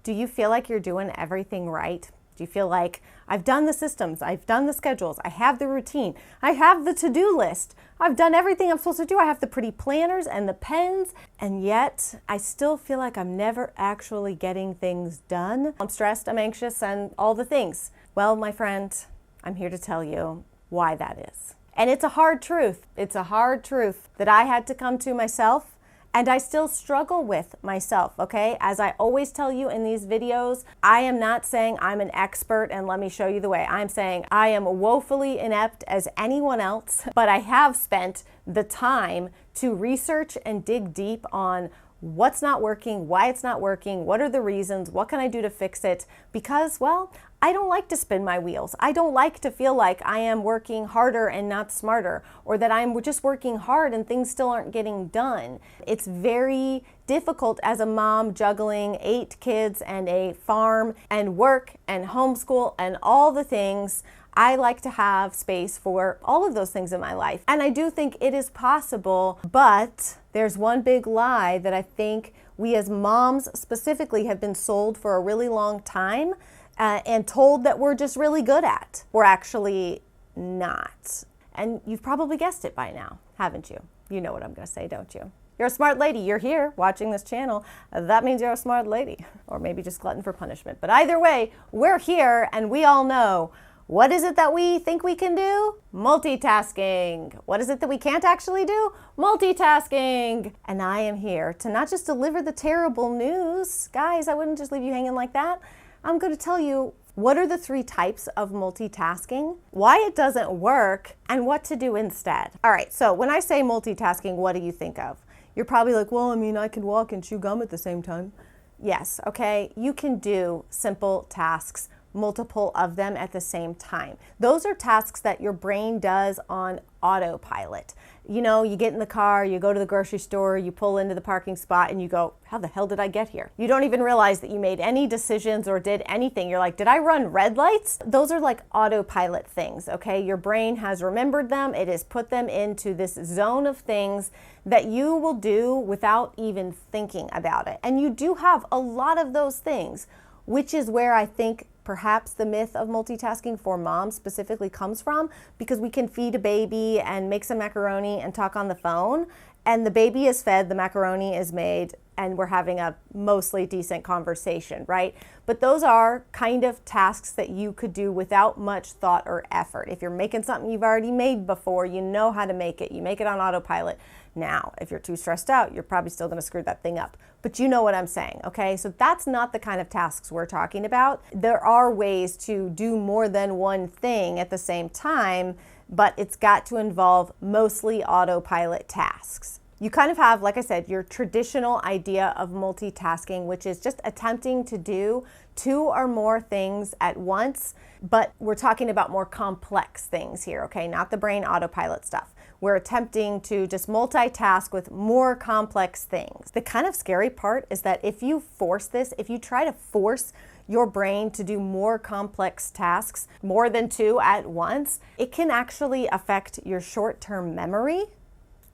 Do you feel like you're doing everything right? Do you feel like I've done the systems, I've done the schedules, I have the routine, I have the to-do list, I've done everything I'm supposed to do, I have the pretty planners and the pens, and yet I still feel like I'm never actually getting things done? I'm stressed, I'm anxious, and all the things. Well, my friend, I'm here to tell you why that is. And it's a hard truth. It's a hard truth that I had to come to myself. And I still struggle with myself, okay? As I always tell you in these videos, I am not saying I'm an expert and let me show you the way. I'm saying I am woefully inept as anyone else, but I have spent the time to research and dig deep on what's not working, why it's not working, what are the reasons, what can I do to fix it? Because, well, I don't like to spin my wheels. I don't like to feel like I am working harder and not smarter, or that I'm just working hard and things still aren't getting done. It's very difficult as a mom juggling 8 kids and a farm and work and homeschool and all the things. I like to have space for all of those things in my life. And I do think it is possible, but there's one big lie that I think we as moms specifically have been sold for a really long time and told that we're just really good at. We're actually not. And you've probably guessed it by now, haven't you? You know what I'm gonna say, don't you? You're a smart lady. You're here watching this channel. That means you're a smart lady, or maybe just glutton for punishment. But either way, we're here and we all know, what is it that we think we can do? Multitasking. What is it that we can't actually do? Multitasking. And I am here to not just deliver the terrible news. Guys, I wouldn't just leave you hanging like that. I'm going to tell you what are the 3 types of multitasking, why it doesn't work, and what to do instead. All right, so when I say multitasking, what do you think of? You're probably like, well, I mean, I can walk and chew gum at the same time. Yes, okay, you can do simple tasks, multiple of them at the same time. Those are tasks that your brain does on autopilot. You know, you get in the car, you go to the grocery store, you pull into the parking spot and you go, how the hell did I get here? You don't even realize that you made any decisions or did anything. You're like, did I run red lights? Those are like autopilot things, okay? Your brain has remembered them. It has put them into this zone of things that you will do without even thinking about it. And you do have a lot of those things, which is where I think perhaps the myth of multitasking for moms specifically comes from, because we can feed a baby and make some macaroni and talk on the phone, and the baby is fed, the macaroni is made, and we're having a mostly decent conversation, right? But those are kind of tasks that you could do without much thought or effort. If you're making something you've already made before, you know how to make it. You make it on autopilot. Now, if you're too stressed out, you're probably still gonna screw that thing up. But you know what I'm saying, okay? So that's not the kind of tasks we're talking about. There are ways to do more than one thing at the same time, but it's got to involve mostly autopilot tasks. You kind of have, like I said, your traditional idea of multitasking, which is just attempting to do 2 or more things at once, but we're talking about more complex things here, okay? Not the brain autopilot stuff. We're attempting to just multitask with more complex things. The kind of scary part is that if you force this, if you try to force your brain to do more complex tasks, more than 2 at once, it can actually affect your short-term memory.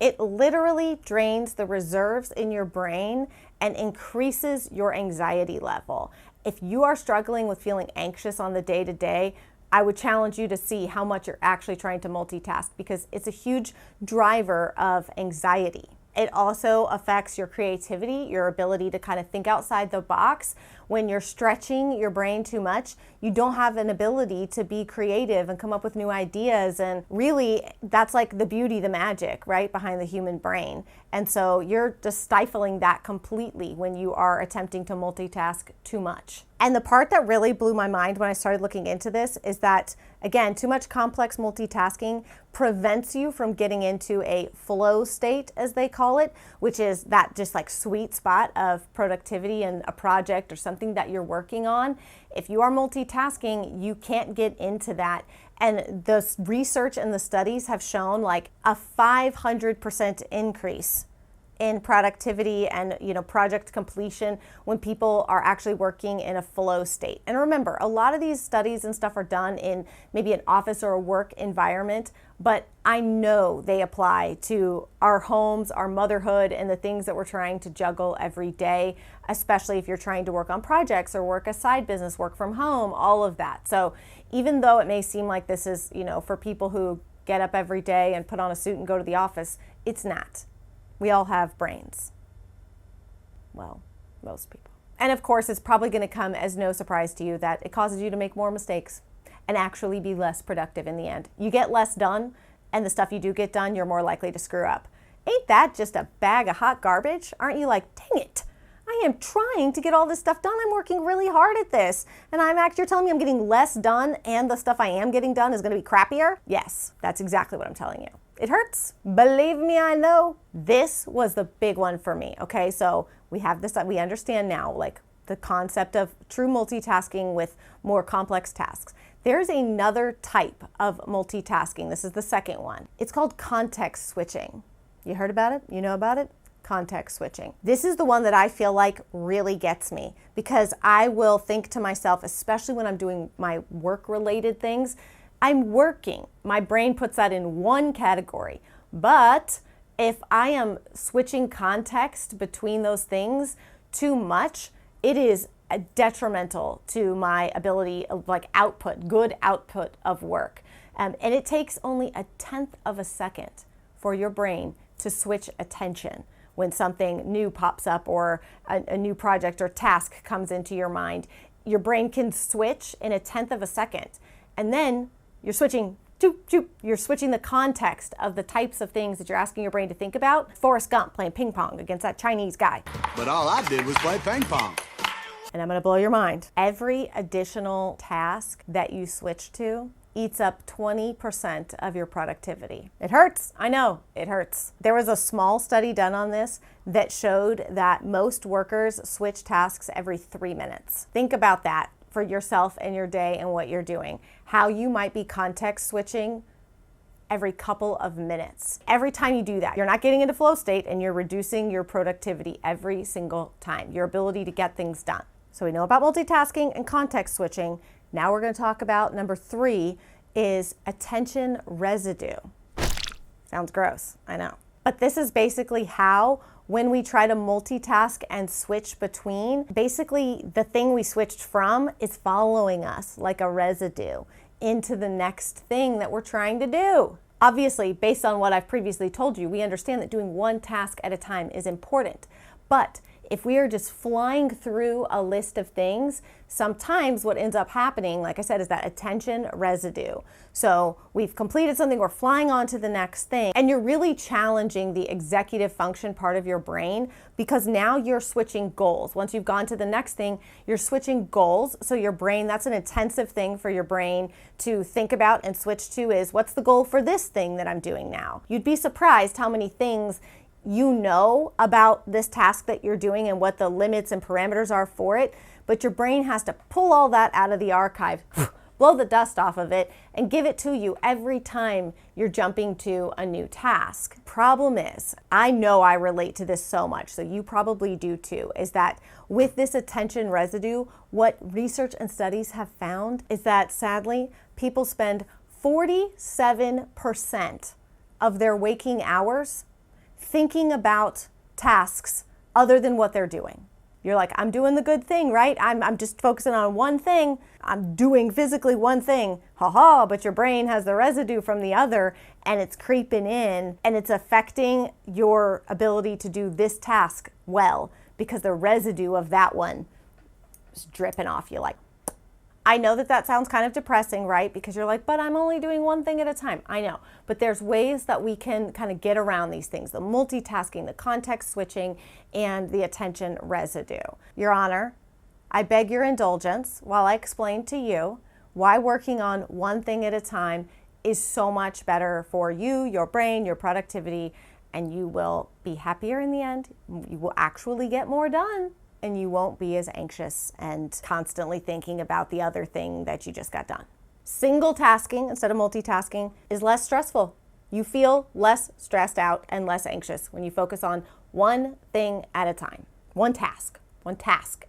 It literally drains the reserves in your brain and increases your anxiety level. If you are struggling with feeling anxious on the day-to-day, I would challenge you to see how much you're actually trying to multitask, because it's a huge driver of anxiety. It also affects your creativity, your ability to kind of think outside the box. When you're stretching your brain too much, you don't have an ability to be creative and come up with new ideas. And really, that's like the beauty, the magic, right, behind the human brain. And so you're just stifling that completely when you are attempting to multitask too much. And the part that really blew my mind when I started looking into this is that, again, too much complex multitasking prevents you from getting into a flow state, as they call it, which is that just like sweet spot of productivity and a project or something that you're working on. If you are multitasking, you can't get into that. And the research and the studies have shown like a 500% increase in productivity and project completion when people are actually working in a flow state. And remember, a lot of these studies and stuff are done in maybe an office or a work environment, but I know they apply to our homes, our motherhood, and the things that we're trying to juggle every day, especially if you're trying to work on projects or work a side business, work from home, all of that. So even though it may seem like this is, for people who get up every day and put on a suit and go to the office, it's not. We all have brains. Well, most people. And of course, it's probably going to come as no surprise to you that it causes you to make more mistakes and actually be less productive in the end. You get less done, and the stuff you do get done, you're more likely to screw up. Ain't that just a bag of hot garbage? Aren't you like, dang it, I am trying to get all this stuff done. I'm working really hard at this. And you're telling me I'm getting less done and the stuff I am getting done is going to be crappier? Yes, that's exactly what I'm telling you. It hurts. Believe me, I know. This was the big one for me. Okay, so we have this, we understand now, like the concept of true multitasking with more complex tasks. There's another type of multitasking. This is the second one. It's called context switching. You heard about it? You know about it? Context switching. This is the one that I feel like really gets me because I will think to myself, especially when I'm doing my work-related things, I'm working. My brain puts that in one category. But if I am switching context between those things too much, it is detrimental to my ability of good output of work. And it takes only 1/10 of a second for your brain to switch attention when something new pops up or a new project or task comes into your mind. Your brain can switch in 1/10 of a second. And then you're switching, you're switching the context of the types of things that you're asking your brain to think about. Forrest Gump playing ping pong against that Chinese guy. But all I did was play ping pong. And I'm going to blow your mind. Every additional task that you switch to eats up 20% of your productivity. It hurts. I know, it hurts. There was a small study done on this that showed that most workers switch tasks every 3 minutes. Think about that for yourself and your day and what you're doing. How you might be context switching every couple of minutes. Every time you do that, you're not getting into flow state and you're reducing your productivity every single time, your ability to get things done. So we know about multitasking and context switching. Now we're going to talk about number 3 is attention residue. Sounds gross, I know. But this is basically how when we try to multitask and switch between, basically the thing we switched from is following us like a residue into the next thing that we're trying to do. Obviously, based on what I've previously told you, we understand that doing one task at a time is important. But if we are just flying through a list of things, sometimes what ends up happening, like I said, is that attention residue. So we've completed something, we're flying on to the next thing, and you're really challenging the executive function part of your brain because now you're switching goals. Once you've gone to the next thing, you're switching goals. So your brain, that's an intensive thing for your brain to think about and switch to is, what's the goal for this thing that I'm doing now? You'd be surprised how many things you know about this task that you're doing and what the limits and parameters are for it, but your brain has to pull all that out of the archive, blow the dust off of it, and give it to you every time you're jumping to a new task. Problem is, I know I relate to this so much, so you probably do too, is that with this attention residue, what research and studies have found is that sadly, people spend 47% of their waking hours thinking about tasks other than what they're doing. You're like, I'm doing the good thing, right? I'm just focusing on one thing. I'm doing physically one thing. But your brain has the residue from the other and it's creeping in and it's affecting your ability to do this task well because the residue of that one is dripping off you. Like, I know that sounds kind of depressing, right? Because you're like, but I'm only doing one thing at a time. I know, but there's ways that we can kind of get around these things, the multitasking, the context switching, and the attention residue. Your Honor, I beg your indulgence while I explain to you why working on one thing at a time is so much better for you, your brain, your productivity, and you will be happier in the end. You will actually get more done. And you won't be as anxious and constantly thinking about the other thing that you just got done. Single tasking instead of multitasking is less stressful. You feel less stressed out and less anxious when you focus on one thing at a time, one task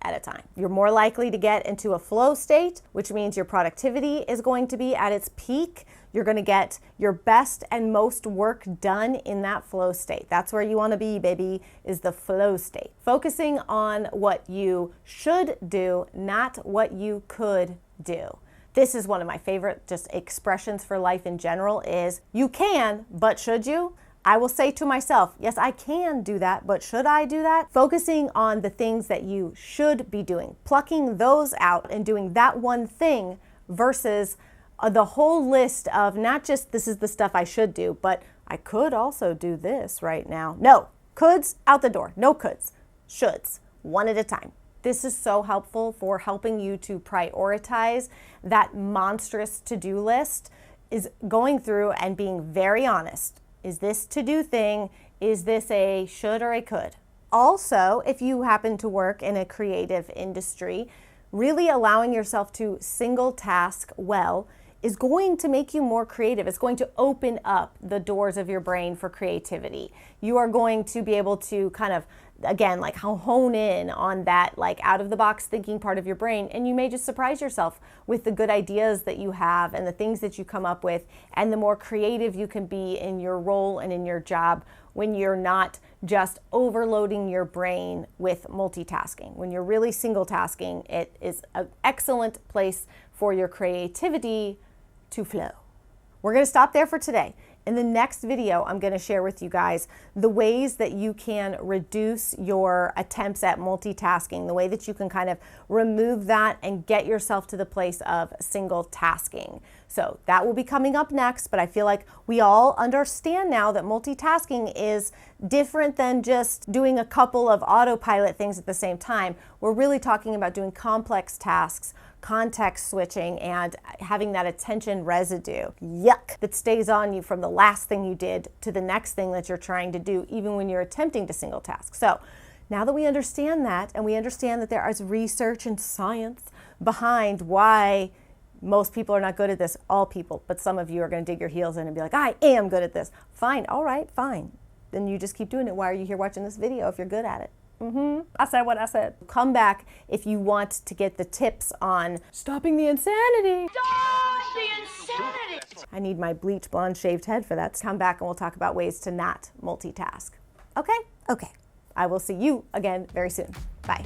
at a time. You're more likely to get into a flow state, which means your productivity is going to be at its peak. You're going to get your best and most work done in that flow state. That's where you want to be, baby, is the flow state. Focusing on what you should do, not what you could do. This is one of my favorite just expressions for life in general is you can, but should you? I will say to myself, yes, I can do that, but should I do that? Focusing on the things that you should be doing, plucking those out and doing that one thing versus the whole list of not just this is the stuff I should do, but I could also do this right now. No, coulds out the door, no coulds, shoulds, one at a time. This is so helpful for helping you to prioritize that monstrous to-do list, is going through and being very honest. Is this to-do thing, is this a should or a could? Also, if you happen to work in a creative industry, really allowing yourself to single task well is going to make you more creative. It's going to open up the doors of your brain for creativity. You are going to be able to kind of, again, like hone in on that like out of the box thinking part of your brain, and you may just surprise yourself with the good ideas that you have and the things that you come up with, and the more creative you can be in your role and in your job when you're not just overloading your brain with multitasking. When you're really single tasking, it is an excellent place for your creativity to flow. We're going to stop there for today. In the next video, I'm going to share with you guys the ways that you can reduce your attempts at multitasking, the way that you can kind of remove that and get yourself to the place of single tasking. So that will be coming up next, but I feel like we all understand now that multitasking is different than just doing a couple of autopilot things at the same time. We're really talking about doing complex tasks, context switching, and having that attention residue, that stays on you from the last thing you did to the next thing that you're trying to do, even when you're attempting to single task. So now that we understand that, and we understand that there is research and science behind why most people are not good at this, all people, but some of you are going to dig your heels in and be like, I am good at this. Fine, all right, fine. Then you just keep doing it. Why are you here watching this video if you're good at it? I said what I said. Come back if you want to get the tips on stopping the insanity. Stop the insanity! I need my bleach blonde shaved head for that. Come back and we'll talk about ways to not multitask. Okay? Okay. I will see you again very soon. Bye.